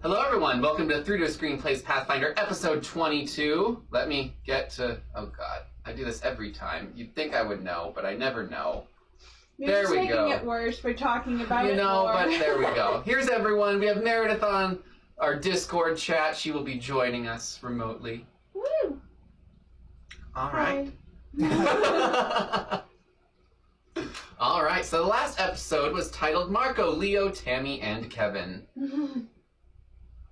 Hello everyone, welcome to Through to a Screen Plays Pathfinder, episode 22. Let me get to, oh god, I do this every time. You'd think I would know, but I never know. You're there just we making go. it worse for talking about it You know, more. but there we go. Here's everyone. We have Meredith on our Discord chat. She will be joining us remotely. Woo! All right. All right, so the last episode was titled Marco, Leo, Tammy, and Kevin.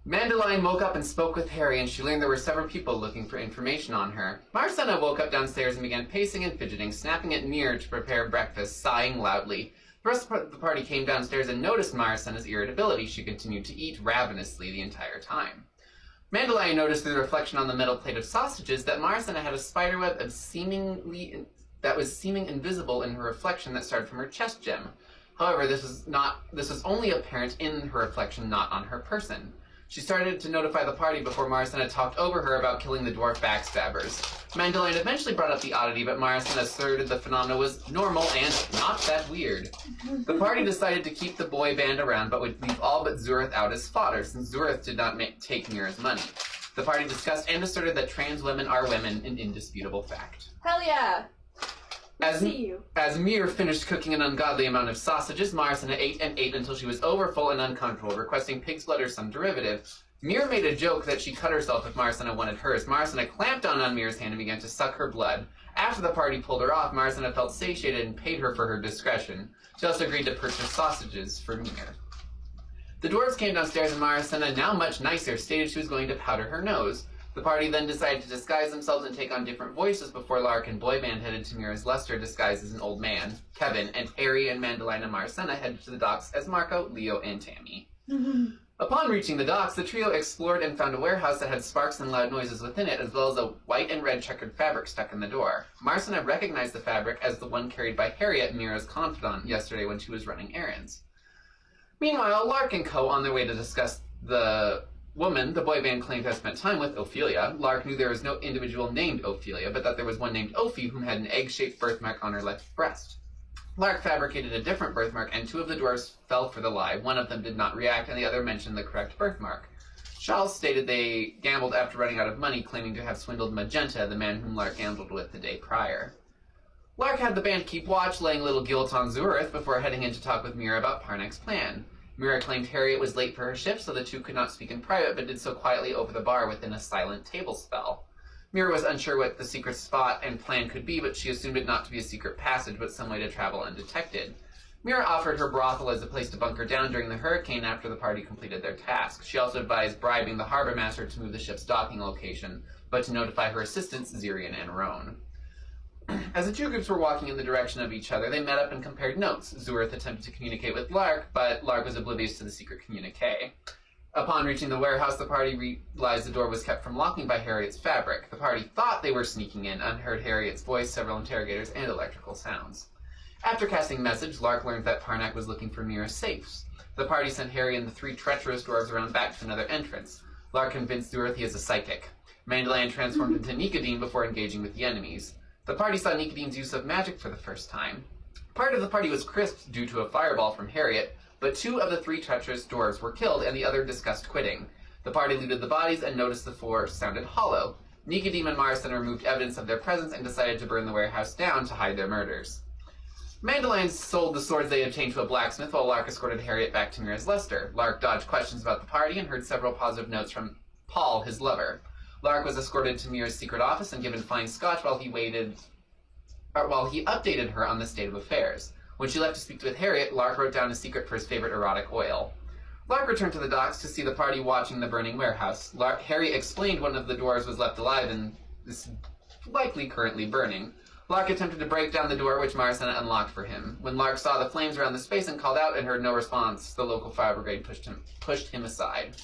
Mandeline woke up and spoke with Harry, and she learned there were several people looking for information on her. Marcena woke up downstairs and began pacing and fidgeting, snapping at Mir to prepare breakfast, sighing loudly. The rest of the party came downstairs and noticed Marcena's irritability. She continued to eat ravenously the entire time. Mandeline noticed through the reflection on the metal plate of sausages that Marcena had a spiderweb of seeming invisible in her reflection that started from her chest gem. However, this was only apparent in her reflection, not on her person. She started to notify the party before Marcena talked over her about killing the dwarf backstabbers. Mandeline eventually brought up the oddity, but Marcena asserted the phenomena was normal and not that weird. The party decided to keep the boy band around, but would leave all but Zurith out as fodder, since Zurith did not take Mira's money. The party discussed and asserted that trans women are women, an indisputable fact. Hell yeah! As Mir finished cooking an ungodly amount of sausages, Marcena ate and ate until she was overfull and uncomfortable, requesting pig's blood or some derivative. Mir made a joke that she cut herself if Marcena wanted hers. Marcena clamped on Mir's hand and began to suck her blood. After the party pulled her off, Marcena felt satiated and paid her for her discretion. She also agreed to purchase sausages for Mir. The dwarves came downstairs and Marcena, now much nicer, stated she was going to powder her nose. The party then decided to disguise themselves and take on different voices before Lark and Boyband headed to Mira's Lester disguised as an old man, Kevin, and Harry and Mandeline and Marcena headed to the docks as Marco, Leo, and Tammy. Upon reaching the docks, the trio explored and found a warehouse that had sparks and loud noises within it, as well as a white and red checkered fabric stuck in the door. Marcena recognized the fabric as the one carried by Harriet, Mira's confidant, yesterday when she was running errands. Meanwhile, Lark and co. on their way to discuss the woman the boy band claimed to have spent time with, Ophelia. Lark knew there was no individual named Ophelia, but that there was one named Ophi whom had an egg-shaped birthmark on her left breast. Lark fabricated a different birthmark, and two of the dwarves fell for the lie. One of them did not react, and the other mentioned the correct birthmark. Charles stated they gambled after running out of money, claiming to have swindled Magenta, the man whom Lark gambled with the day prior. Lark had the band keep watch, laying little guilt on Zurith before heading in to talk with Mira about Parnek's plan. Mira claimed Harriet was late for her shift, so the two could not speak in private, but did so quietly over the bar within a silent table spell. Mira was unsure what the secret spot and plan could be, but she assumed it not to be a secret passage, but some way to travel undetected. Mira offered her brothel as a place to bunker down during the hurricane after the party completed their task. She also advised bribing the harbor master to move the ship's docking location, but to notify her assistants, Zirian and Roan. As the two groups were walking in the direction of each other, they met up and compared notes. Zurith attempted to communicate with Lark, but Lark was oblivious to the secret communique. Upon reaching the warehouse, the party realized the door was kept from locking by Harriet's fabric. The party thought they were sneaking in, unheard Harriet's voice, several interrogators, and electrical sounds. After casting message, Lark learned that Parnek was looking for Mira's safes. The party sent Harry and the three treacherous dwarves around back to another entrance. Lark convinced Zurith he is a psychic. Mandeline transformed into Nicodeme before engaging with the enemies. The party saw Nicodeme's use of magic for the first time. Part of the party was crisped due to a fireball from Harriet, but two of the three treacherous dwarves were killed and the other discussed quitting. The party looted the bodies and noticed the floor sounded hollow. Nicodeme and Marston removed evidence of their presence and decided to burn the warehouse down to hide their murders. Mandalines sold the swords they obtained to a blacksmith while Lark escorted Harriet back to Mira's Lester. Lark dodged questions about the party and heard several positive notes from Paul, his lover. Lark was escorted to Mira's secret office and given fine scotch while he updated her on the state of affairs. When she left to speak with Harriet, Lark wrote down a secret for his favorite erotic oil. Lark returned to the docks to see the party watching the burning warehouse. Harry explained one of the doors was left alive and is likely currently burning. Lark attempted to break down the door, which Marcena unlocked for him. When Lark saw the flames around the space and called out and heard no response, the local fire brigade pushed him aside.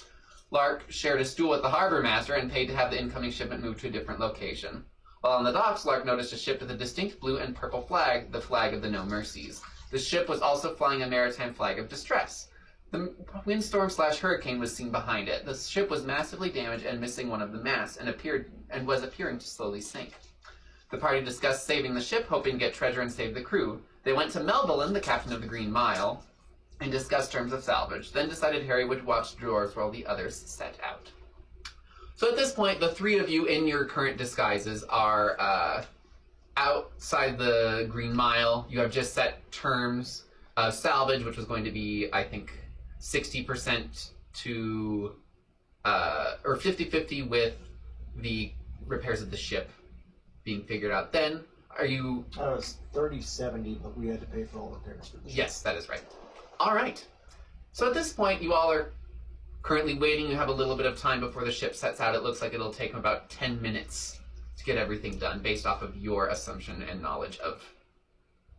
Lark shared a stool with the harbor master and paid to have the incoming shipment moved to a different location. While on the docks, Lark noticed a ship with a distinct blue and purple flag, the flag of the No Mercies. The ship was also flying a maritime flag of distress. The windstorm/hurricane was seen behind it. The ship was massively damaged and missing one of the masts and was appearing to slowly sink. The party discussed saving the ship, hoping to get treasure and save the crew. They went to Melvillin, the captain of the Green Mile, and discussed terms of salvage, then decided Harry would watch the doors while the others set out. So at this point, the three of you in your current disguises are outside the Green Mile. You have just set terms of salvage, which was going to be, I think, 60% to, or 50-50 with the repairs of the ship being figured out. Then, are you... It was 30-70, but we had to pay for all repairs for the ship. Yes, that is right. All right. So at this point, you all are currently waiting. You have a little bit of time before the ship sets out. It looks like it'll take about 10 minutes to get everything done, based off of your assumption and knowledge of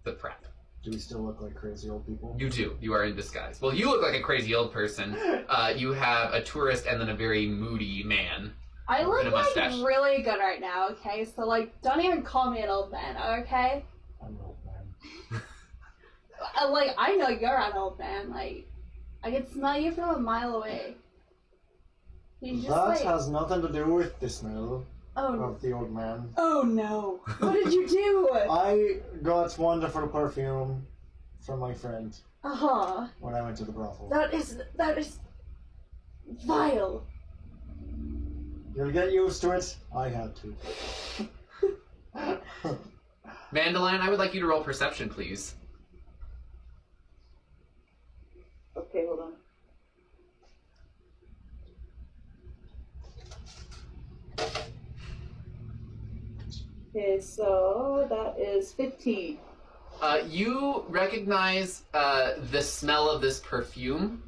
the prep. Do we still look like crazy old people? You do. You are in disguise. Well, you look like a crazy old person. You have a tourist and then a very moody man. I look and a mustache. like really good right now, okay? So, like, don't even call me an old man, okay? I'm an old man. Like, I know you're an old man. Like, I can smell you from a mile away. He's just That like, has nothing to do with the smell oh, of the old man. oh no. What did you do? I got wonderful perfume from my friend Uh-huh. when I went to the brothel. That is vile. You'll get used to it. I had to. Mandaline, I would like you to roll perception, please. Okay, hold on. Okay, so that is 15. You recognize the smell of this perfume.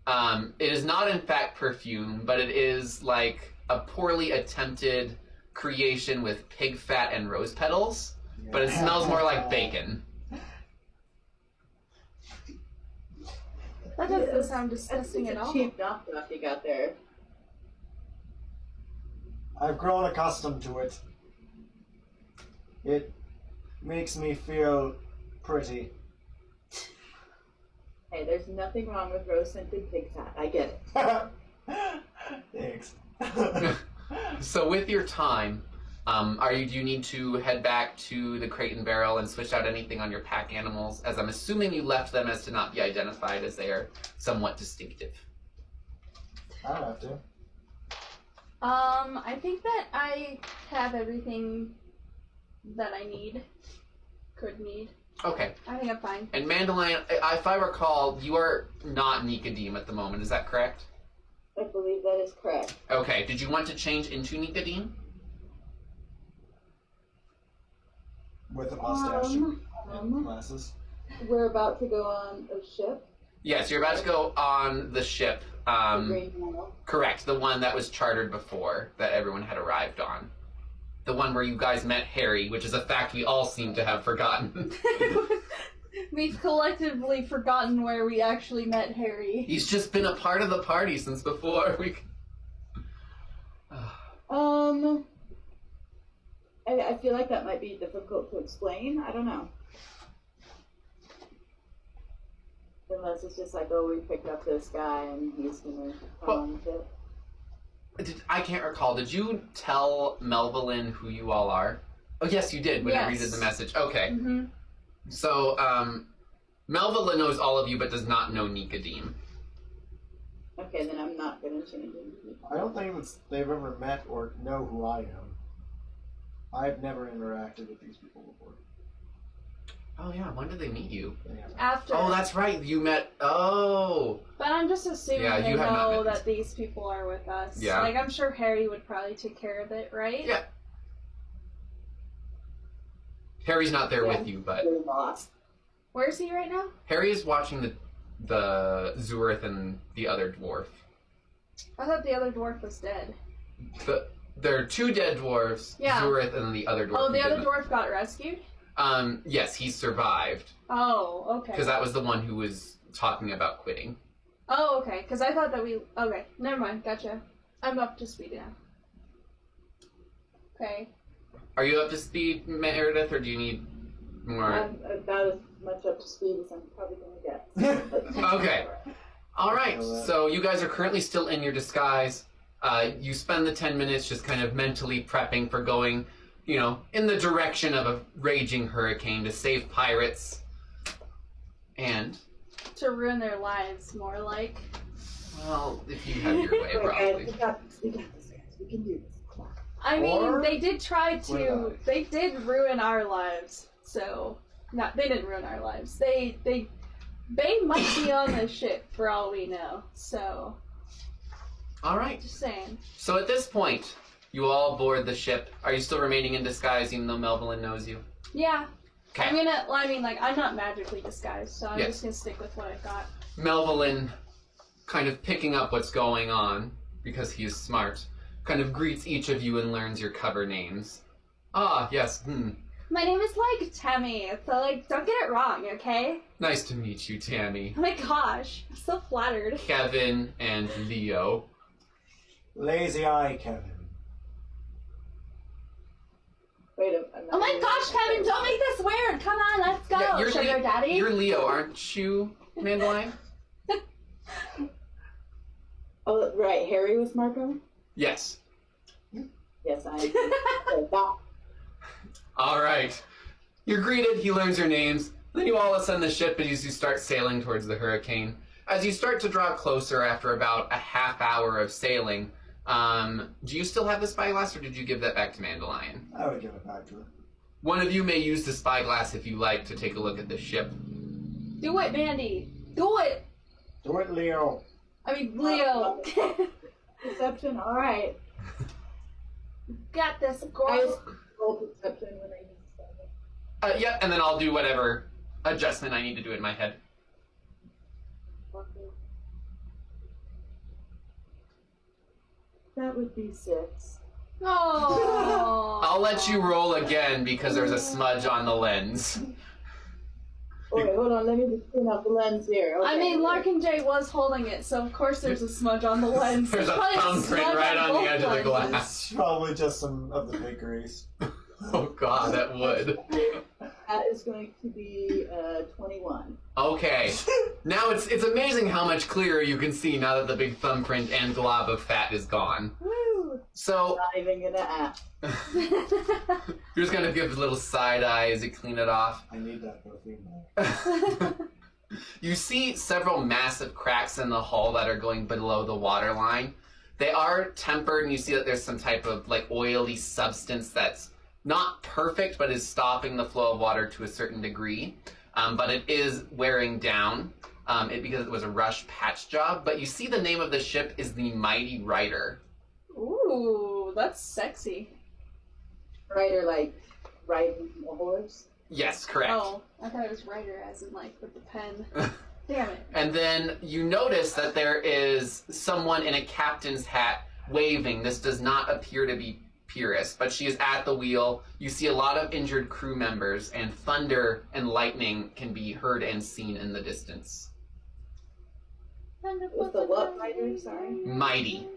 It is not, in fact, perfume, but it is like a poorly attempted creation with pig fat and rose petals, but it smells more like bacon. That doesn't sound disgusting at It's a all. cheap knockoff you got there. I've grown accustomed to it. It makes me feel pretty. Hey, there's nothing wrong with rose-scented pig fat. I get it. Thanks. So with your time, do you need to head back to the Crate and Barrel and switch out anything on your pack animals, as I'm assuming you left them as to not be identified, as they are somewhat distinctive? I don't have to. I think that I have everything that I could need. Okay. I think I'm fine. And Mandaline, if I recall, you are not Nicodeme at the moment, is that correct? I believe that is correct. Okay, did you want to change into Nicodeme? With a mustache and glasses. We're about to go on a ship. Yes, you're about to go on the ship. The Green Mile. Correct, the one that was chartered before, that everyone had arrived on. The one where you guys met Harry, which is a fact we all seem to have forgotten. We've collectively forgotten where we actually met Harry. He's just been a part of the party since before we... I feel like that might be difficult to explain. I don't know. Unless it's just like, oh, we picked up this guy and he's gonna come on the ship. I can't recall. Did you tell Melvillin who you all are? Oh, yes, you did, whenever you did the message. Okay. Mm-hmm. So, Melvillin knows all of you, but does not know Nicodeme. Okay, then I'm not gonna change it. I don't think they've ever met or know who I am. I've never interacted with these people before. Oh yeah, when did they meet you? After. Oh, that's right. You met. Oh. But I'm just assuming Yeah, they you have not know met that these people are with us. Yeah. Like, I'm sure Harry would probably take care of it, right? Yeah. Harry's not there Yeah. with you, but Really lost. Where is he right now? Harry is watching the Zurith and the other dwarf. I thought the other dwarf was dead. There are two dead dwarves, Yeah. Zurith and the other dwarf. Oh, who the other didn't. dwarf got rescued? Yes, he survived. Oh, okay. Because that was the one who was talking about quitting. Oh, okay. Because I thought that we... Okay, never mind. Gotcha. I'm up to speed now. Okay. Are you up to speed, Meredith, or do you need more? I'm about as much up to speed as I'm probably gonna get. Okay. All right. So you guys are currently still in your disguise. You spend the 10 minutes just kind of mentally prepping for going, you know, in the direction of a raging hurricane to save pirates. And... To ruin their lives, more like. well, if you have your way, Wait, probably. guys, we got this, guys. We can do this. Come on. I mean, Or- they did try What to... about- They did ruin our lives, so... No, they didn't ruin our lives. They might be on the ship, for all we know, so... All right. Just saying. So at this point, you all board the ship. Are you still remaining in disguise even though Melvin knows you? Yeah. Okay. I'm not magically disguised, so I'm Yes. just gonna stick with what I've got. Melvin, kind of picking up what's going on, because he is smart, kind of greets each of you and learns your cover names. Ah, yes, My name is, like, Tammy, so, like, don't get it wrong, okay? Nice to meet you, Tammy. Oh my gosh, I'm so flattered. Kevin and Leo. Lazy eye, Kevin. Wait a minute. Oh my gosh, Kevin, don't make this weird! Come on, let's go, Yeah, sugar daddy! You're Leo, aren't you, Mandalorian? Oh, right. Harry was Marco? Yes. Yes, I am. All right. You're greeted, he learns your names, then you all ascend the ship as you start sailing towards the hurricane. As you start to draw closer after about a half hour of sailing, do you still have the spyglass, or did you give that back to Mandalorian? I would give it back to her. One of you may use the spyglass if you like to take a look at the ship. Do it, Mandy! Do it! Do it, Leo. I mean, Leo! Perception, alright. Got this, I girl! just roll perception when I use it. Yep, and then I'll do whatever adjustment I need to do in my head. That would be 6. Oh. I'll let you roll again because there's a smudge on the lens. Oh, wait, hold on, let me just clean out the lens here. Okay. I mean, Larkin J was holding it, so of course there's a smudge on the lens. There's a probably thumbprint smudge right on the both edge of the lenses. glass. It's probably just some of the pig grease. Oh god, that would. That is going to be 21. Okay. Now it's amazing how much clearer you can see now that the big thumbprint and glob of fat is gone. Woo! So Not even gonna ask. you're just gonna give a little side eye as you clean it off. I need that perfume. You see several massive cracks in the hull that are going below the water line. They are tempered, and you see that there's some type of like oily substance that's not perfect, but is stopping the flow of water to a certain degree. But it is wearing down because it was a rush patch job. But you see the name of the ship is the Mighty Rider. Ooh, that's sexy. Rider, like, riding a horse. Yes, correct. Oh, I thought it was writer as in like with the pen. Damn it. And then you notice that there is someone in a captain's hat waving. This does not appear to be Pyrrhus, but she is at the wheel. You see a lot of injured crew members, and thunder and lightning can be heard and seen in the distance. Was the what rider? Sorry. Mighty.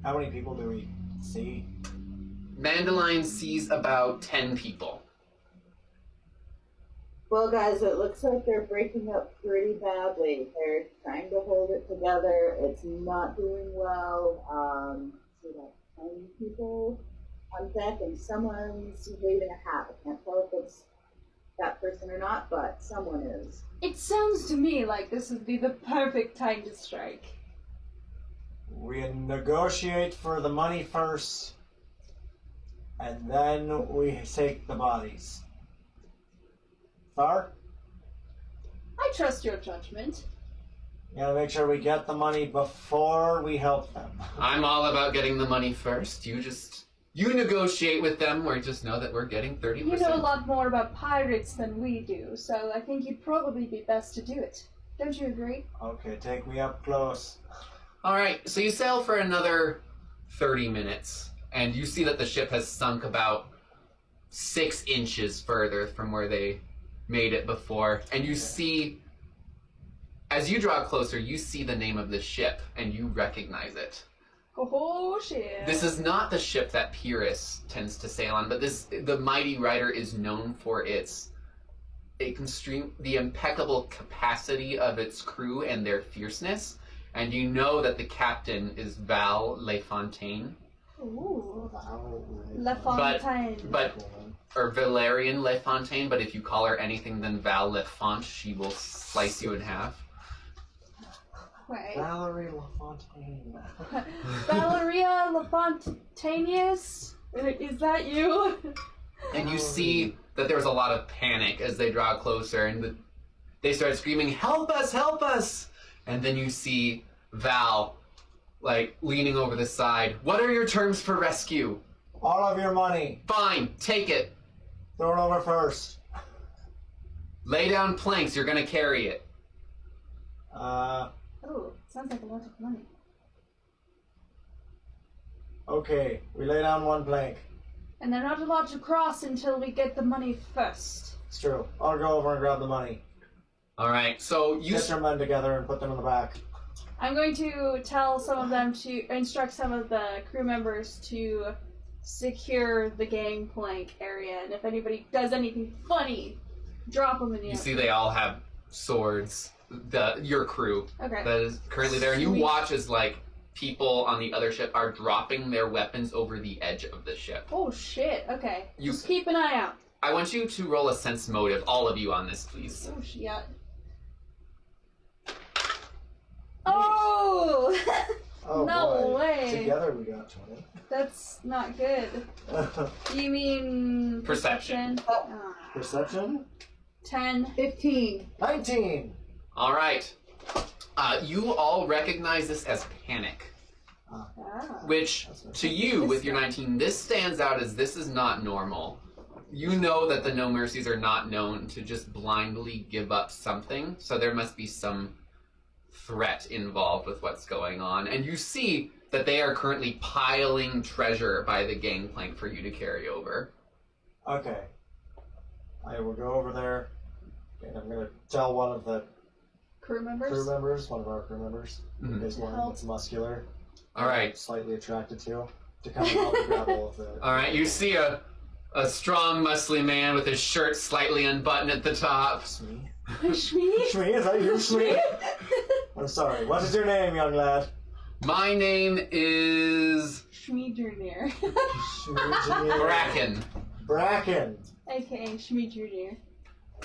How many people do we see? Mandalorian sees about 10 people. Well, guys, it looks like they're breaking up pretty badly. They're trying to hold it together. It's not doing well. See, like 10 people on deck, and someone's waving a hat. I can't tell if it's that person or not, but someone is. It sounds to me like this would be the perfect time to strike. We negotiate for the money first, and then we take the bodies. Far? I trust your judgment. You gotta make sure we get the money before we help them. I'm all about getting the money first. You negotiate with them, or just know that we're getting 30%. You know a lot more about pirates than we do, so I think you'd probably be best to do it. Don't you agree? Okay, take me up close. Alright, so you sail for another 30 minutes, and you see that the ship has sunk about 6 inches further from where they made it before. And you see, as you draw closer, you see the name of the ship, and you recognize it. Oh shit. This is not the ship that Pyrrhus tends to sail on, but the Mighty Rider is known for the impeccable capacity of its crew and their fierceness. And you know that the captain is Val Lefontaine. Ooh. La Lefontaine. Or Valerian Lefontaine, but if you call her anything than Val Lefont, she will slice you in half. Right. Valerie LaFontaine. Valeria Lefontainius? Is that you? And you see that there's a lot of panic as they draw closer, and they start screaming, "Help us! Help us!" And then you see Val, like, leaning over the side. "What are your terms for rescue?" All of your money. "Fine, take it. Throw it over first. Lay down planks, you're gonna carry it." Oh, sounds like a lot of money. Okay, we lay down one plank. And they're not allowed to cross until we get the money first. It's true. I'll go over and grab the money. Alright, so you... Get your men together and put them in the back. I'm going to tell some of them to instruct some of the crew members to secure the gangplank area, and if anybody does anything funny, drop them in the You see they all have swords. Your crew Okay. that is currently there. And you Sweet. watch as, like, people on the other ship are dropping their weapons over the edge of the ship. Oh shit, okay. You- Just keep an eye out. I want you to roll a sense motive, all of you on this, please. Oh shit. Oh! Oh No boy. way. Together we got 20. That's not good. Do you mean Perception. Ah. Perception? 10. 15. 19! Alright. You all recognize this as panic. Ah. Which, to you, with your 19, this stands out as this is not normal. You know that the No Mercies are not known to just blindly give up something, so there must be some threat involved with what's going on. And you see that they are currently piling treasure by the gangplank for you to carry over. Okay. I will go over there, and I'm going to tell one of the Crew members? one of our crew members, Mhm. this one that's muscular, Alright. slightly attracted to come and help me grab all of the... Alright, you see a strong, muscly man with his shirt slightly unbuttoned at the top. Shmee? Shmee? Shmee, is that you, Shmee? I'm sorry, what is your name, young lad? My name is Shmee Jr. Shmee Bracken. Bracken. AKA Shmee Jr.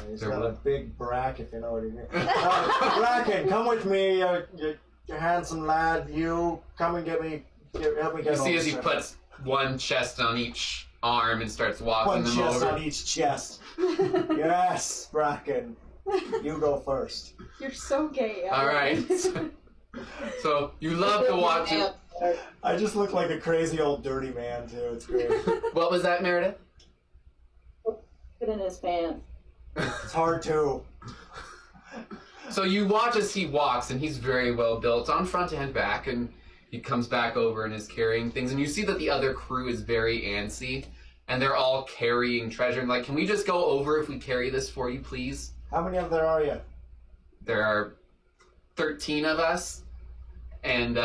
He's There got a what? big brack, if you know what he means. Bracken, come with me, you handsome lad. You come and help me get You see all as he this puts one chest on each arm and starts walking one them chest over. on each chest. Yes, Bracken, you go first. You're so gay. Alright. So, you love to watch it. I just look like a crazy old dirty man too. It's great. What was that, Meredith? Put in his pants. It's hard too. So you watch as he walks, and he's very well built on front and back, and he comes back over and is carrying things, and you see that the other crew is very antsy, and they're all carrying treasure, and like, can we just go over if we carry this for you, please? How many of there are you? There are 13 of us, and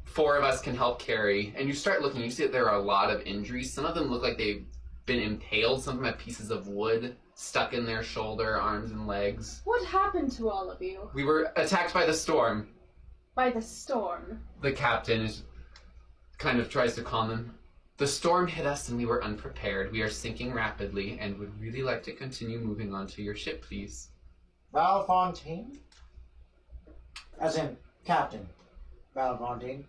4 of us can help carry. And you start looking, you see that there are a lot of injuries. Some of them look like they've been impaled. Some of them have pieces of wood stuck in their shoulder, arms, and legs. What happened to all of you? We were attacked by the storm. By the storm. The captain is kind of tries to calm them. The storm hit us and we were unprepared. We are sinking rapidly and would really like to continue moving on to your ship, please. Valfontaine? As in, Captain Valfontaine.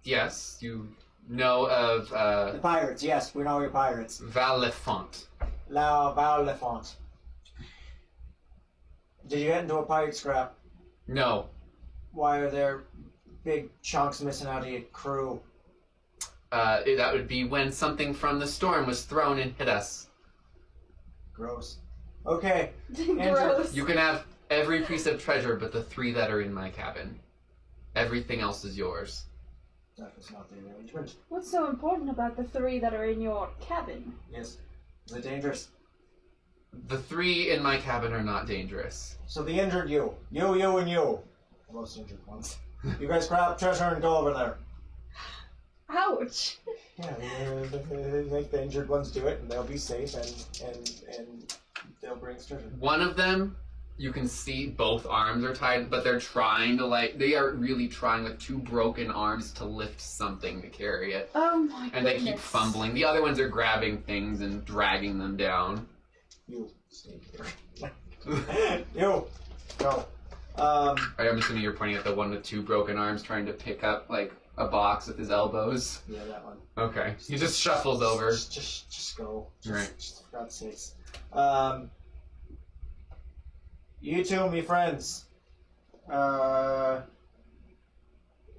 Yes, you know of, The pirates, yes, we know you're pirates. Val Lefont. Val Lefont. Did you get into a pirate scrap? No. Why are there big chunks missing out of your crew? That would be when something from the storm was thrown and hit us. Gross. Okay. Gross. You can have every piece of treasure but the 3 that are in my cabin. Everything else is yours. That was not the arrangement. What's so important about the 3 that are in your cabin? Yes. Is it dangerous? The 3 in my cabin are not dangerous. So the injured you, and you. The most injured ones. You guys grab treasure and go over there. Ouch! Yeah, make the injured ones do it, and they'll be safe, and they'll bring us treasure. One of them, you can see both arms are tied, but they're trying to, they are really trying with 2 broken arms to lift something to carry it. Oh my And they keep fumbling. The other ones are grabbing things and dragging them down. You stay here. You go. I'm assuming you're pointing at the one with 2 broken arms trying to pick up, a box with his elbows. Yeah, that one. Okay. He just shuffles over. Just go. Right. Just for God's sakes. You two, me friends. Would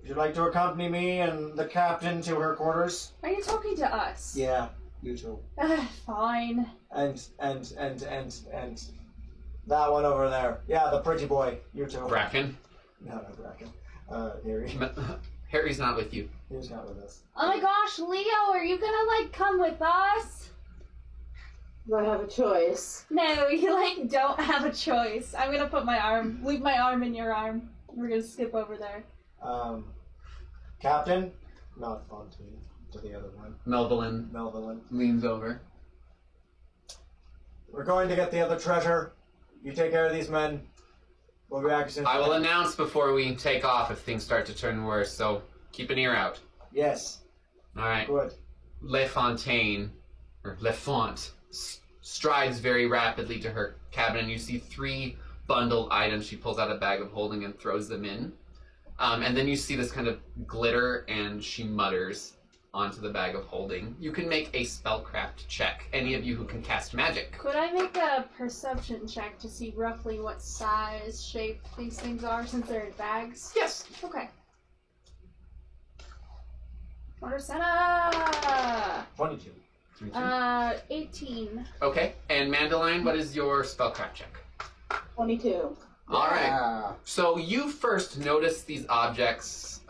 you like to accompany me and the captain to her quarters? Are you talking to us? Yeah, you two. Fine. And that one over there. Yeah, the pretty boy. You two. Bracken? No, not Bracken. Harry. Harry's not with you. He's not with us. Oh my gosh, Leo, are you gonna come with us? Do I have a choice? No, you don't have a choice. I'm gonna leave my arm in your arm. We're gonna skip over there. Captain? Not Fontaine. To the other one. Melvin leans over. We're going to get the other treasure. You take care of these men. We'll be back soon. I will announce before we take off if things start to turn worse, so keep an ear out. Yes. Alright. Good. Lefont, strides very rapidly to her cabin, and you see 3 bundled items. She pulls out a bag of holding and throws them in. And then you see this kind of glitter, and she mutters onto the bag of holding. You can make a spellcraft check. Any of you who can cast magic. Could I make a perception check to see roughly what size, shape these things are since they're in bags? Yes. Okay. Marcena! 22. 18. Okay. And Mandeline, what is your spellcraft check? 22. Alright. Yeah. So you first notice these objects.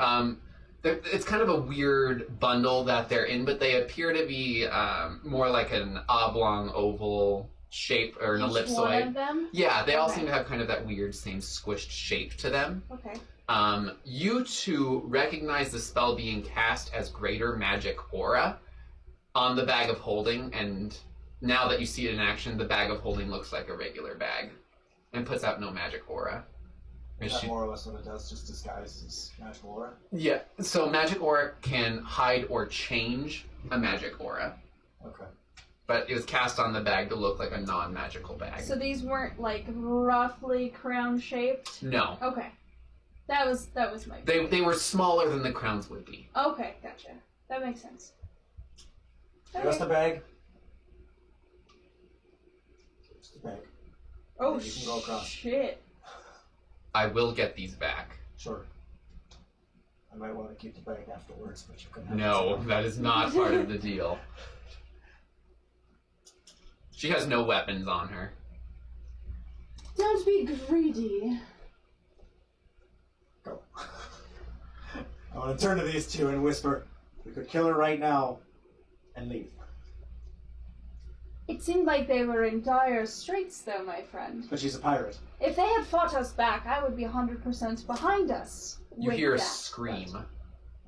It's kind of a weird bundle that they're in, but they appear to be more like an oblong oval shape or an ellipsoid. One of them? Yeah, they all Okay. seem to have kind of that weird same squished shape to them. Okay. You two recognize the spell being cast as Greater Magic Aura on the bag of holding, and now that you see it in action, the bag of holding looks like a regular bag and puts out no magic aura. Is that more or less what it does, just disguises magical aura? Yeah, so magic aura can hide or change a magic aura, Okay. but it was cast on the bag to look like a non-magical bag. So these weren't roughly crown shaped? No. Okay. That was my They were smaller than the crowns would be. Okay, gotcha. That makes sense. Just the bag. Just the bag. Oh, You can go across. shit. I will get these back. Sure. I might want to keep the bag afterwards, but you can have No, it. that is not part of the deal. She has no weapons on her. Don't be greedy. Go. I want to turn to these two and whisper, we could kill her right now and leave. It seemed like they were in dire straits, though, my friend. But she's a pirate. If they had fought us back, I would be 100% behind us. You with hear a that. scream.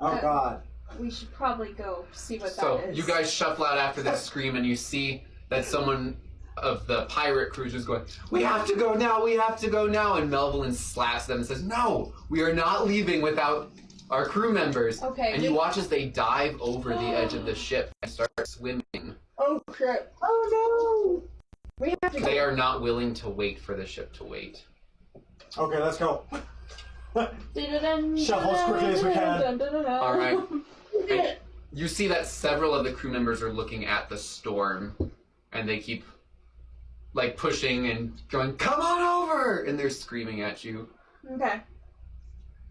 Oh God. We should probably go see what So that is. you guys shuffle out after this scream, and you see that someone of the pirate crew is going, "We have to go now, we have to go now," and Melvin slaps them and says, "No, we are not leaving without are crew members. Okay. And you watch as they dive over the edge of the ship and start swimming. Oh crap! Oh We have to. They are not willing to wait for the ship to wait. Okay, let's go. Shuffle as quickly as we can. All right. And you see that several of the crew members are looking at the storm, and they keep like pushing and going, "Come on over!" and they're screaming at you. Okay.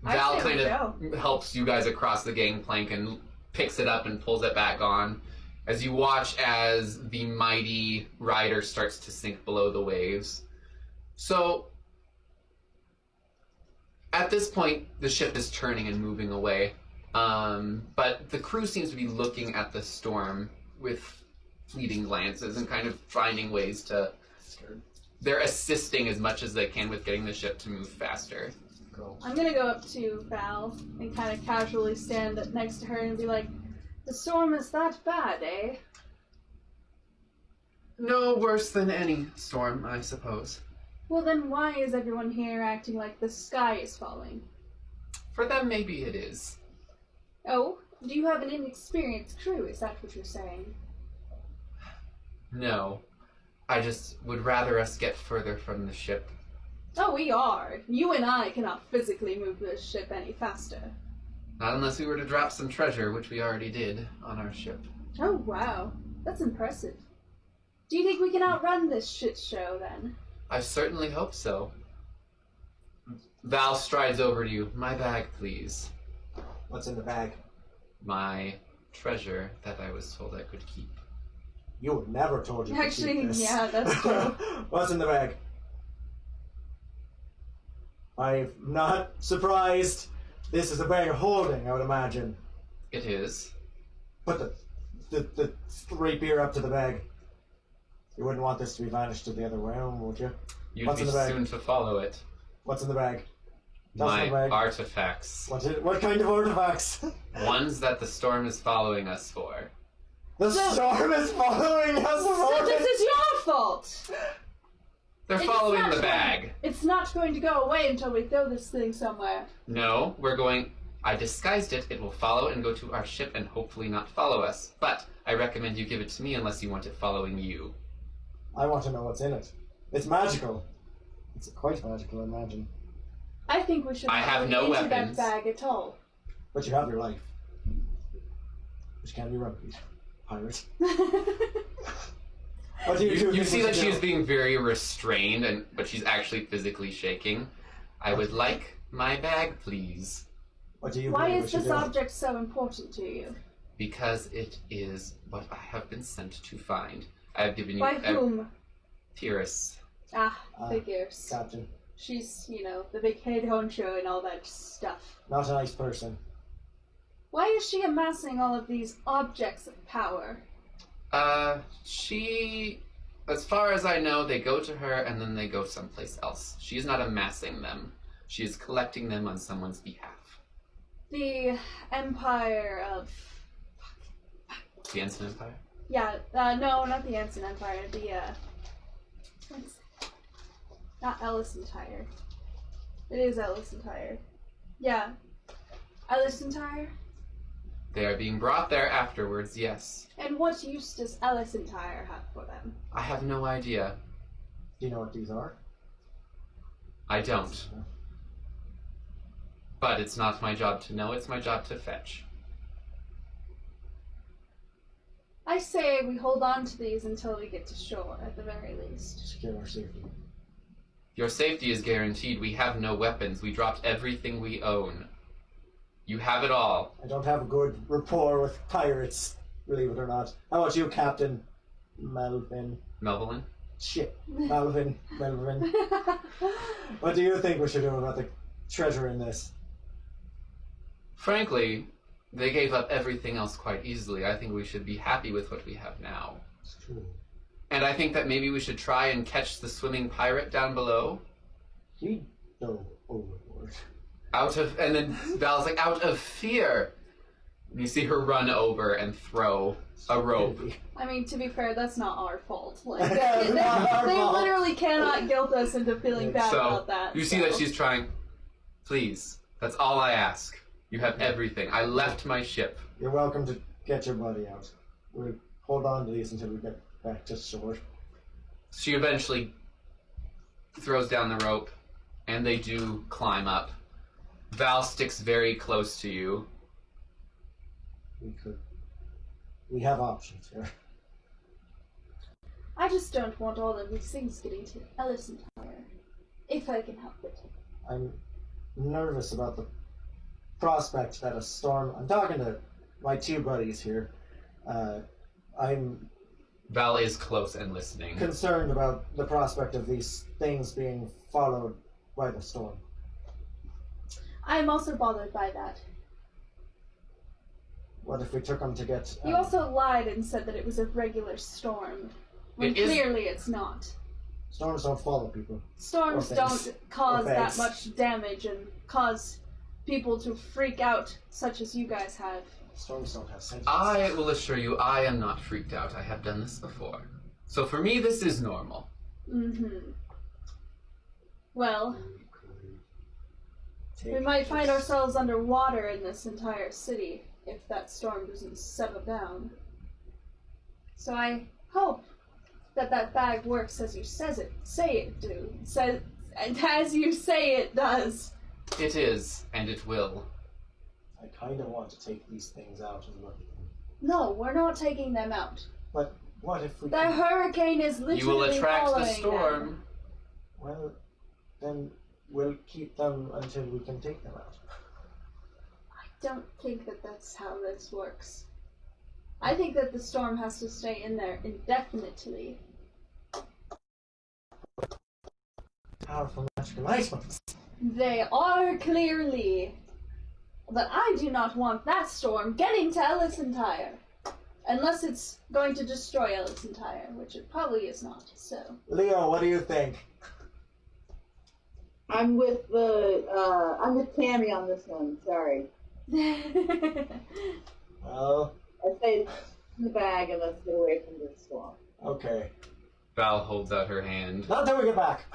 Val kind of helps you guys across the gangplank and picks it up and pulls it back on as you watch as the mighty rider starts to sink below the waves. So, at this point, the ship is turning and moving away, but the crew seems to be looking at the storm with fleeting glances and kind of finding ways to... They're assisting as much as they can with getting the ship to move faster. I'm gonna go up to Val and kind of casually stand next to her and be like, "The storm is that bad, eh?" No worse than any storm, I suppose. Well then why is everyone here acting like the sky is falling? For them, maybe it is. Oh? Do you have an inexperienced crew, is that what you're saying? No. I just would rather us get further from the ship. Oh, we are. You and I cannot physically move this ship any faster. Not unless we were to drop some treasure, which we already did on our ship. Oh, wow. That's impressive. Do you think we can outrun this shit show, then? I certainly hope so. Val strides over to you. My bag, please. What's in the bag? My treasure that I was told I could keep. You were never told you Actually, could keep this. yeah, that's true. What's in the bag? I'm not surprised. This is a bag of holding, I would imagine. It is. Put the rapier up to the bag. You wouldn't want this to be vanished to the other room, would you? You'd What's be in the bag? soon to follow it. What's in the bag? What's My in the bag? artifacts. What kind of artifacts? Ones that the storm is following us for. The storm is following us So for this it! is your fault! They're It's following not the going- bag. It's not going to go away until we throw this thing somewhere. No, we're going... I disguised it. It will follow and go to our ship and hopefully not follow us. But I recommend you give it to me unless you want it following you. I want to know what's in it. It's magical. It's quite magical, I imagine. I think we should I not have look no into weapons. that bag at all. But you have your life. Which can be remedied. Pirate. What do You think see we that should she's do? being very restrained, but she's actually physically shaking. I would like my bag, please. What do you Why believe we is should this do? object so important to you? Because it is what I have been sent to find. I have given you... By whom? Pyrrhus. Ah, Ah. figures. Captain. She's, the big head honcho and all that stuff. Not a nice person. Why is she amassing all of these objects of power? She... As far as I know, they go to her and then they go someplace else. She is not amassing them. She is collecting them on someone's behalf. The Empire of... The Ensign Empire? Yeah, no, not the Ensign Empire, not Ellison Tire. It is Ellison Tire. Yeah. Ellison Tire? They are being brought there afterwards, yes. And what use does Ellison Tire have for them? I have no idea. Do you know what these are? I don't. But it's not my job to know, it's my job to fetch. I say we hold on to these until we get to shore, at the very least. Secure our safety. Your safety is guaranteed. We have no weapons. We dropped everything we own. You have it all. I don't have a good rapport with pirates, believe it or not. How about you, Captain Melvin? Melvin? Shit. Melvin. What do you think we should do about the treasure in this? Frankly, they gave up everything else quite easily. I think we should be happy with what we have now. It's true. And I think that maybe we should try and catch the swimming pirate down below. You go overboard. And then Val's like, out of fear. And you see her run over and throw a rope. I mean, to be fair, that's not our fault. Like, Yeah, it's not our they fault. literally cannot guilt us into feeling bad So, about that. you see that she's trying. Please, that's all I ask. You have everything. I left my ship. You're welcome to get your buddy out. We'll hold on to these until we get back to shore. She eventually throws down the rope, and they do climb up. Val sticks very close to you. We have options here. I just don't want all of these things getting to Ellison Tower, if I can help it. I'm nervous about the prospect that a storm... I'm talking to my two buddies here. I'm Val is close and listening. concerned about the prospect of these things being followed by the storm. I am also bothered by that. What if we took them to get... You also lied and said that it was a regular storm, when clearly it's not. Storms don't follow people. Storms Or don't things. cause Or that things. much damage and cause people to freak out, such as you guys have. Storms don't have senses. I will assure you, I am not freaked out. I have done this before. So for me, this is normal. Mm-hmm. Well, we Take might find this. ourselves underwater in this entire city if that storm doesn't settle down. So I hope that that bag works as you say it do. And as you say it does. It is, and it will. I kind of want to take these things out and look. No, we're not taking them out. But what if we... The hurricane is literally You will attract the following storm. them. Well, then we'll keep them until we can take them out. I don't think that that's how this works. I think that the storm has to stay in there indefinitely. Powerful magical items. They are clearly. But I do not want that storm getting to Ellison Tire. Unless it's going to destroy Ellison Tire, which it probably is not, so. Leo, what do you think? I'm with Tammy on this one. Sorry. Well, I say in the bag and let's get away from this storm. okay. Val holds out her hand. Not until we get back.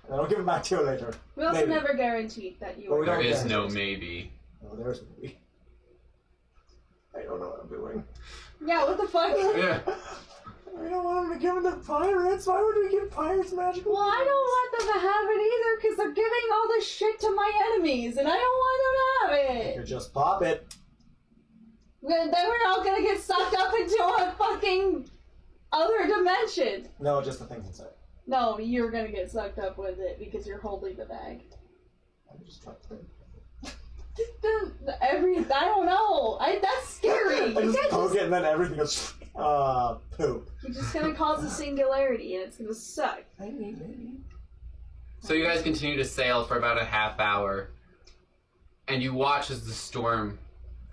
And I'll give it back to you later. We also Maybe. never guaranteed that you But were. we There don't is get no it. maybe. Oh, there's me. I don't know what I'm doing. Yeah, what the fuck? Yeah. I don't want them to give them to pirates. Why would we give pirates magical Well, I don't want them to have it either, because they're giving all this shit to my enemies, and I don't want them to have You it. could just pop it. Then we're all gonna get sucked up into a fucking other dimension. No, just the things inside. No, you're gonna get sucked up with it because you're holding the bag. I'm just trying to think. I don't know. That's scary. I You just can't poke just, it and then everything goes, poop. you're just gonna cause a singularity and it's gonna suck. Maybe. So you guys continue to sail for about a half hour, and you watch as the storm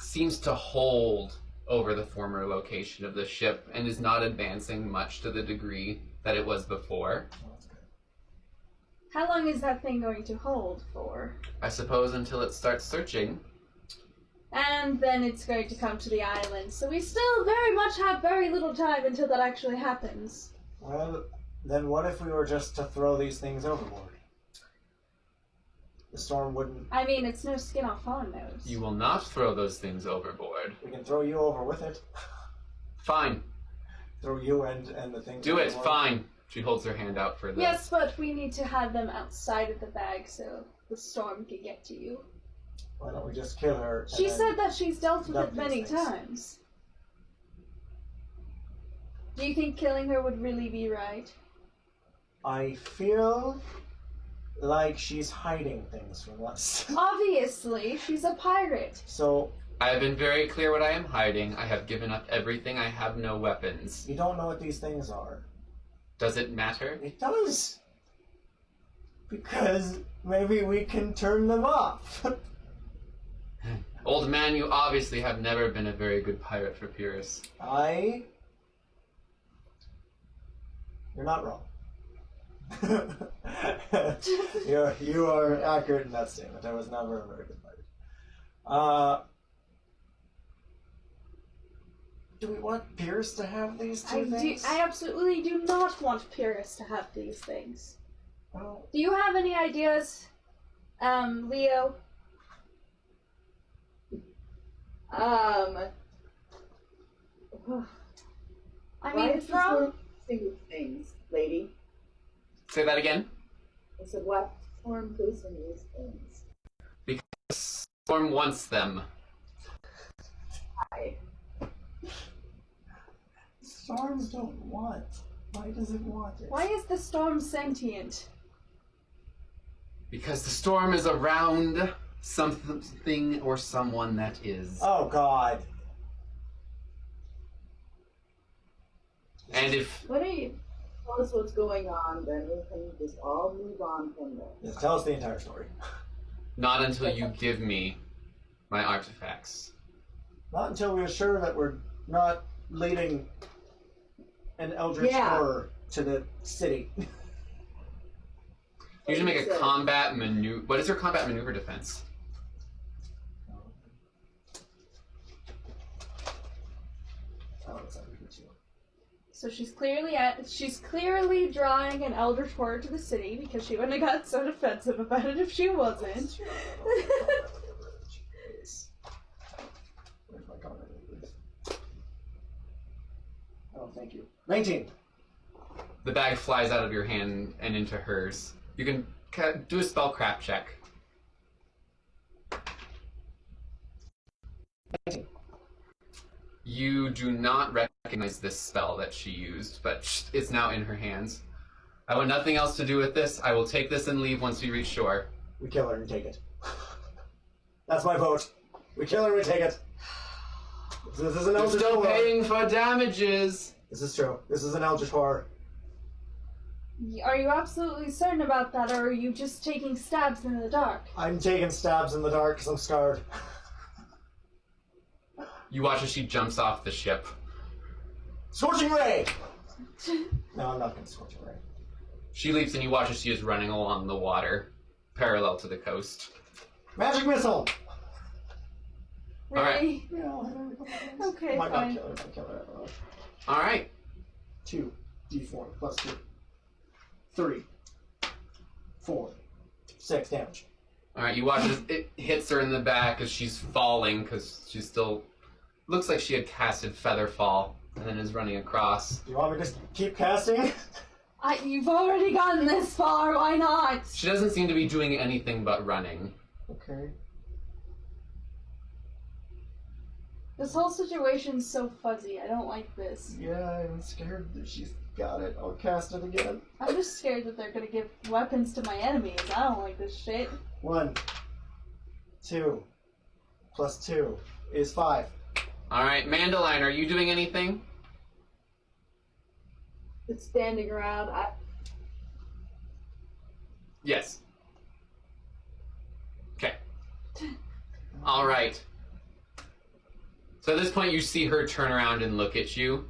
seems to hold over the former location of the ship and is not advancing much to the degree that it was before. Oh, that's good. How long is that thing going to hold for? I suppose until it starts searching. And then it's going to come to the island. So we still very much have very little time until that actually happens. Well, then what if we were just to throw these things overboard? The storm wouldn't... I mean, it's no skin off our nose. You will not throw those things overboard. We can throw you over with it. Fine. Throw you and the things Do it. overboard. Fine. She holds her hand out for the... Yes, but we need to have them outside of the bag so the storm can get to you. Why don't we just kill her? She said that she's dealt with dump it many these things. times. Do you think killing her would really be right? I feel like she's hiding things from us. Obviously, she's a pirate. So, I have been very clear what I am hiding. I have given up everything. I have no weapons. you don't know what these things are. Does it matter? It does. Because maybe we can turn them off. Old man, you obviously have never been a very good pirate for Pyrrhus. You're not wrong. you are accurate in that statement. I was never a very good pirate. Do we want Pierce to have these two things? I absolutely do not want Pyrrhus to have these things. Well, Do you have any ideas, Leo? I Why mean, is the from storm facing these things, lady? Say that again. I said, why is the storm facing these things? Because Storm wants them. Why? Storms don't want. Why does it want it? why is the storm sentient? Because the storm is around something or someone that is. Oh God. And if Why don't you tell us what's going on, then we can just all move on from this. Just tell us the entire story. not until you give me my artifacts. Not until we're sure that we're not leading an eldritch horror to the city. You should make a combat maneuver. What is your combat maneuver defense? Oh, it's under here too. So she's clearly drawing an eldritch horror to the city because she wouldn't have got so defensive about it if she wasn't. Where's my combat maneuver? Oh, thank you. 19. The bag flies out of your hand and into hers. You can do a spellcraft check. 19. You do not recognize this spell that she used, but it's now in her hands. I want nothing else to do with this. I will take this and leave once we reach shore. We kill her and take it. That's my vote. We kill her and we take it. This is an You're eldritch still horror. paying for damages. This is true. This is an eldritch horror. Are you absolutely certain about that, or are you just taking stabs in the dark? I'm taking stabs in the dark because I'm scarred. You watch as she jumps off the ship. Scorching ray! No, I'm not going to scorching ray. She leaps and you watch as she is running along the water, parallel to the coast. Magic missile! Really? Yeah, I'll hit her a couple times. Okay, Might fine. not kill her if I kill her. I don't know. Alright. 2 d4 plus 2. 3. 4. 6 damage. Alright, you watch as it hits her in the back as she's falling, because she's still... Looks like she had casted Feather Fall, and then is running across. Do you want me to just keep casting? You've already gotten this far, why not? She doesn't seem to be doing anything but running. Okay. This whole situation's so fuzzy, I don't like this. Yeah, I'm scared that she's got it. I'll cast it again. I'm just scared that they're gonna give weapons to my enemies. I don't like this shit. 1. 2. Plus 2 is 5. Alright, Mandeline, are you doing anything? It's standing around. Yes. Okay. Alright. So at this point you see her turn around and look at you.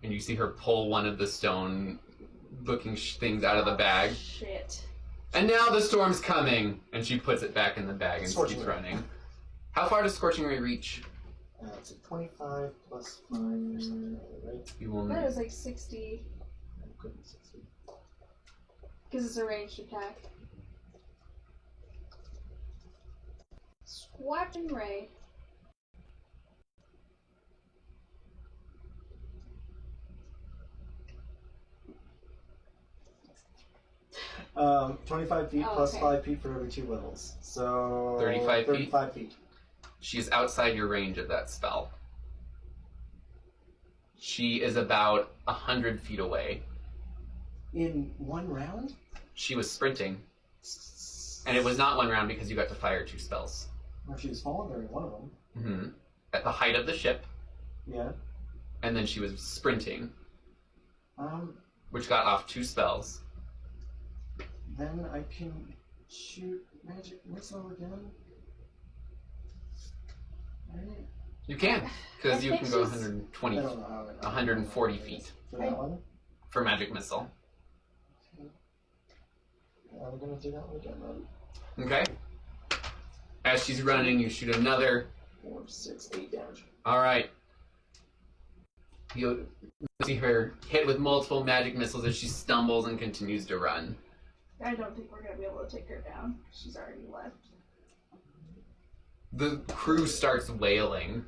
And you see her pull one of the stone looking things out of the bag. Shit. And now the storm's coming! And she puts it back in the bag and Scorching keeps Ray. running. How far does Scorching Ray reach? It's a 25 plus 5 or something, right? You will That was like 60, It could be 60. because it's a ranged attack. Scorching Ray. Um, 25 feet Oh, plus okay. 5 feet for every 2 levels. So 35 feet? 35 feet. She is outside your range of that spell. She is about 100 feet away. In 1 round? She was sprinting. And it was not 1 round because you got to fire 2 spells. Well, she was falling during one of them. Mm-hmm. At the height of the ship, Yeah. and then she was sprinting, Um, which got off 2 spells. then I can shoot magic missile again. Right? You can, because I you think can go she's- 120, I don't know how. 140 feet For that one? for magic missile. Yeah, we're gonna do that one again then. Okay. As she's running, you shoot another. 4, 6, 8 damage. All right. You see her hit with multiple magic missiles as she stumbles and continues to run. I don't think we're gonna be able to take her down. She's already left. The crew starts wailing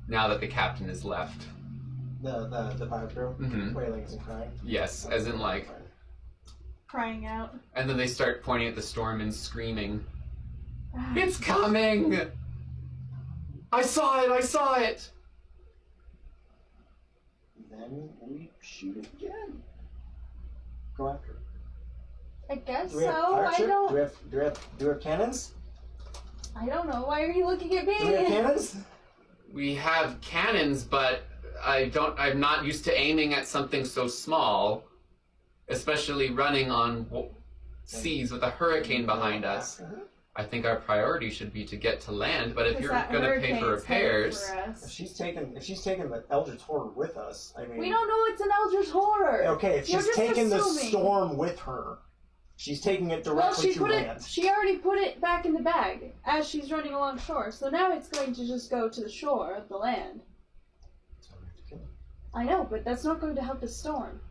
now that the captain is left. The pirate crew? Mhm. Wailing isn't crying? Yes, as in like... Crying out. And then they start pointing at the storm and screaming, "It's coming! I saw it! I saw it!" Then we shoot it again. Go after it. I guess Do we have so. fire I ship? don't. Do we have cannons? I don't know. Why are you looking at me? Do we have cannons? We have cannons, but I'm not used to aiming at something so small, especially running on seas with a hurricane behind us. I think our priority should be to get to land, but if you're going to pay for repairs... If she's taken the Eldritch Horror with us, I mean... We don't know it's an Eldritch Horror! Okay, if she's taking the storm with her, she's taking it directly to land. She already put it back in the bag as she's running along shore, so now it's going to just go to the shore of the land. So we have to kill her. I know, but that's not going to help the storm.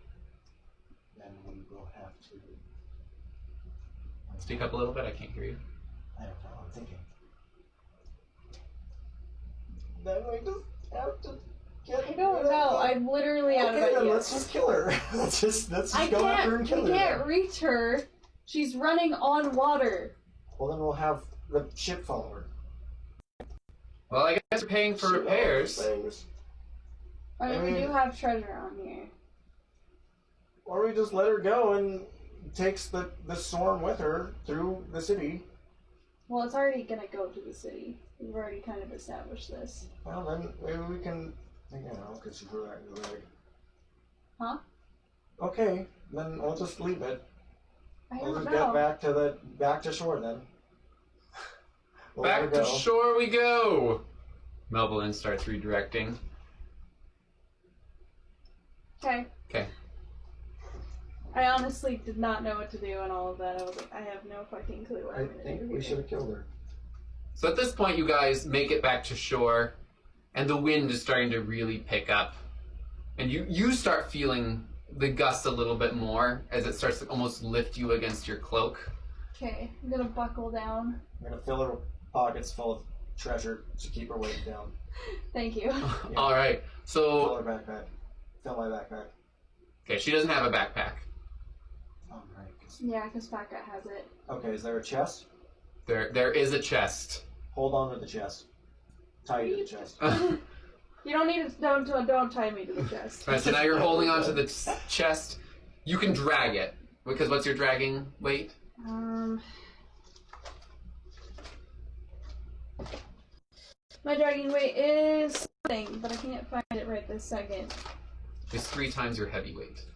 Then we will have to... Speak up a little bit, I can't hear you. I don't know, I'm thinking. Then we just have to get... I don't know, I'm literally out of Okay, then ideas. let's just kill her. let's just go after her and kill her. We can't reach her. She's running on water. Well, then we'll have the ship follow her. Well, I guess we're paying for repairs. I mean, we do have treasure on here. Or we just let her go and takes the storm with her through the city. Well, it's already gonna go to the city. We've already kind of established this. Well, then maybe we can, because she threw that in the leg. Huh? Okay, then we'll just leave it. We'll just get back to shore then. We'll Back to shore we go! Melvin starts redirecting. Okay. Okay. I honestly did not know what to do and all of that. I was like, I have no fucking clue what I'm gonna do. I think we here. should have killed her. So at this point, you guys make it back to shore, and the wind is starting to really pick up. And you start feeling the gust a little bit more as it starts to almost lift you against your cloak. Okay, I'm gonna buckle down. I'm gonna fill her pockets full of treasure to keep her weight down. Thank you. Yeah. All right, so... Fill her backpack. Fill my backpack. Okay, she doesn't have a backpack. Oh, right. Yeah, because Becca has it. Okay, is there a chest? There is a chest. Hold on to the chest. Tie you to the chest. You don't need to, don't tie me to the chest. Right, so now you're holding onto the chest. You can drag it, because what's your dragging weight? My dragging weight is something, but I can't find it right this second. It's 3 times your heavy weight.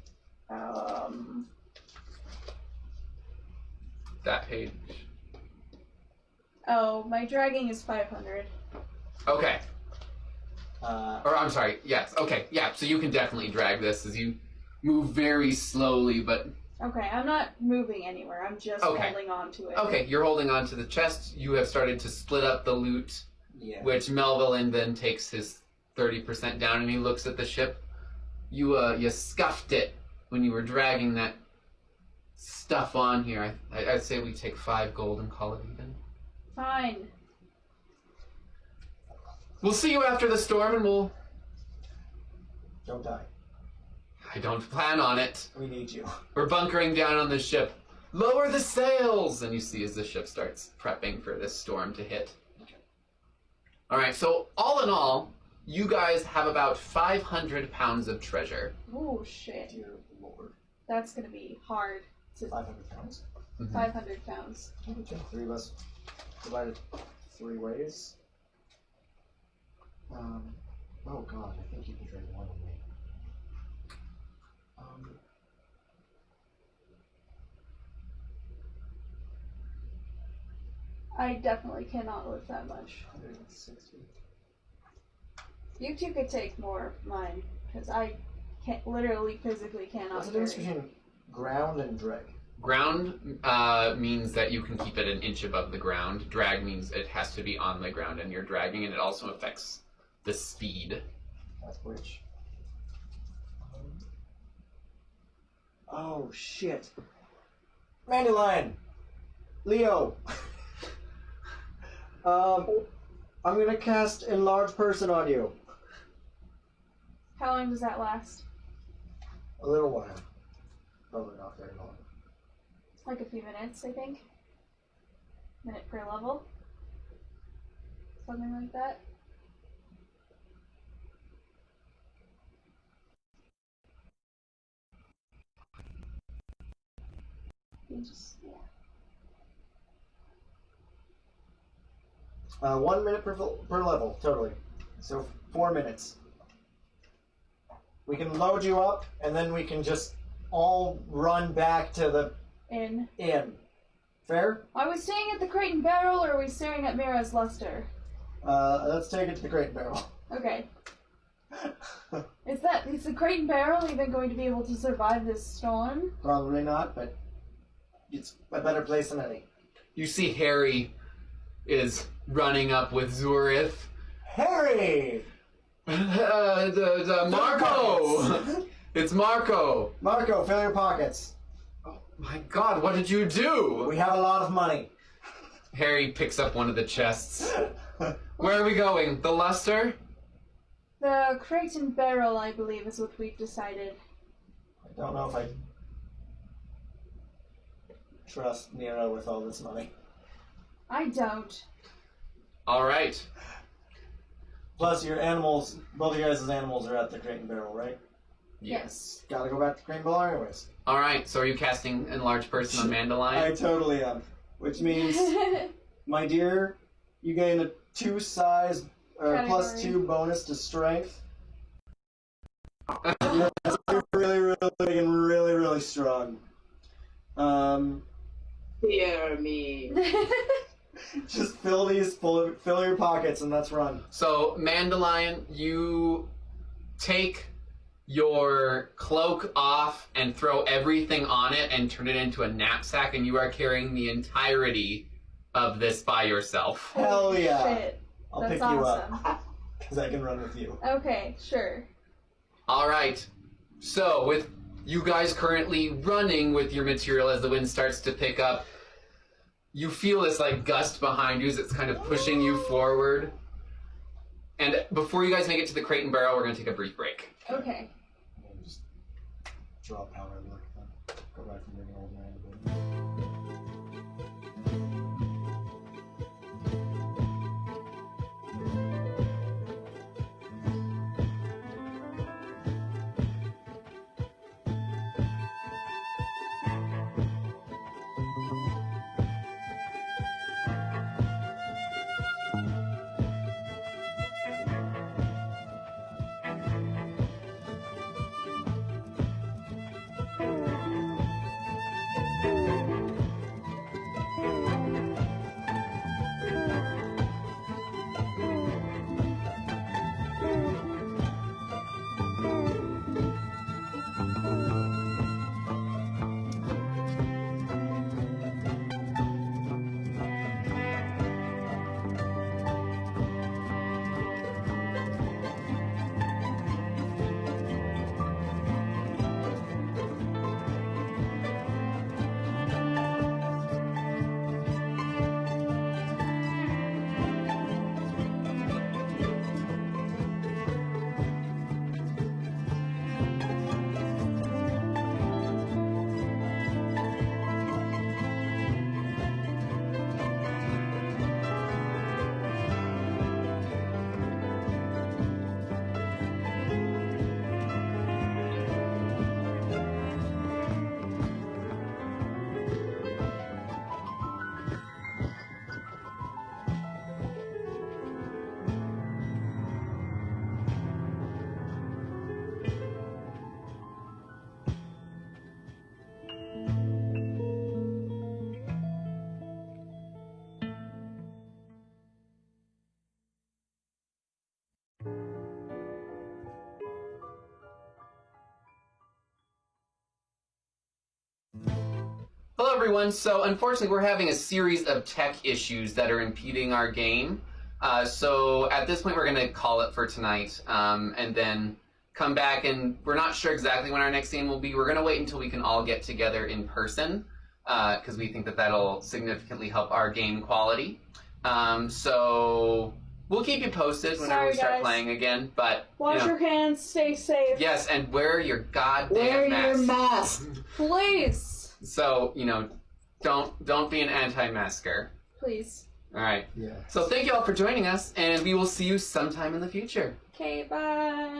That page. Oh, my dragging is 500. Okay. Or I'm sorry. Yes. Okay. Yeah. So you can definitely drag this as you move very slowly, but. Okay, I'm not moving anywhere. I'm just holding on to it. Okay, you're holding on to the chest. You have started to split up the loot, which Melvin then takes his 30% down, and he looks at the ship. You scuffed it when you were dragging that stuff on here. I'd say we take 5 gold and call it even. Fine. We'll see you after the storm, and we'll... Don't die. I don't plan on it. We need you. We're bunkering down on the ship. Lower the sails! And you see as the ship starts prepping for this storm to hit. Okay. Alright, so all in all, you guys have about 500 pounds of treasure. Oh, shit. Dear Lord. That's gonna be hard. 500 pounds. 500 pounds. Okay, 3 of us divided 3 ways. Oh god, I think you can drink more than me. I definitely cannot lift that much. 160. You two could take more of mine, because I can't, literally physically cannot. What's the difference between ground and drag? Ground means that you can keep it an inch above the ground. Drag means it has to be on the ground and you're dragging, and it also affects the speed. That's which. Oh shit. Dandelion! Leo! I'm gonna cast Enlarge Person on you. How long does that last? A little while. Probably not very long. Like a few minutes, I think. Minute per level. Something like that. You just, yeah. 1 minute per level, totally. So 4 minutes. We can load you up, and then we can just all run back to the In. inn. Fair? Are we staying at the Crate and Barrel, or are we staring at Mira's Luster? Let's take it to the Crate and Barrel. Okay. Is the Crate and Barrel even going to be able to survive this storm? Probably not, but it's a better place than any. You see Harry is running up with Zurith. Harry! Marco! It's Marco! Marco, fill your pockets. Oh my god, what did you do? We have a lot of money. Harry picks up one of the chests. Where are we going? The Luster? The Crate and Barrel, I believe, is what we've decided. I don't know if I trust Nero with all this money. I don't. Alright. Plus, your animals, both of you guys' animals are at the Crate and Barrel, right? Yes. Gotta go back to Crate and Barrel anyways. Alright, so are you casting Enlarge Person on I Mandalion? totally am. Which means, my dear, you gain a 2 size, plus 2 bonus to strength. That's really, really big and really, really strong. Hear me. Just fill your pockets and let's run. So, Mandalion, you take your cloak off and throw everything on it and turn it into a knapsack, and you are carrying the entirety of this by yourself. Hell yeah. Shit. I'll That's pick awesome. you up. Because I can run with you. Okay, sure. Alright, so with you guys currently running with your material as the wind starts to pick up, you feel this like gust behind you as it's kind of pushing you forward. And before you guys make it to the Crate and Barrel, we're going to take a brief break. Okay. Just draw power and look at them. Go back and bring an old man. Hello everyone, so unfortunately we're having a series of tech issues that are impeding our game. So at this point we're going to call it for tonight, and then come back, and we're not sure exactly when our next game will be. We're going to wait until we can all get together in person, because we think that that'll significantly help our game quality. So we'll keep you posted whenever Sorry, we start guys. playing again. But Wash your hands, stay safe. yes, and wear your goddamn Wear mask. your mask. Please. So don't be an anti-masker. Please. All right. Yeah. So thank you all for joining us, and we will see you sometime in the future. Okay, bye.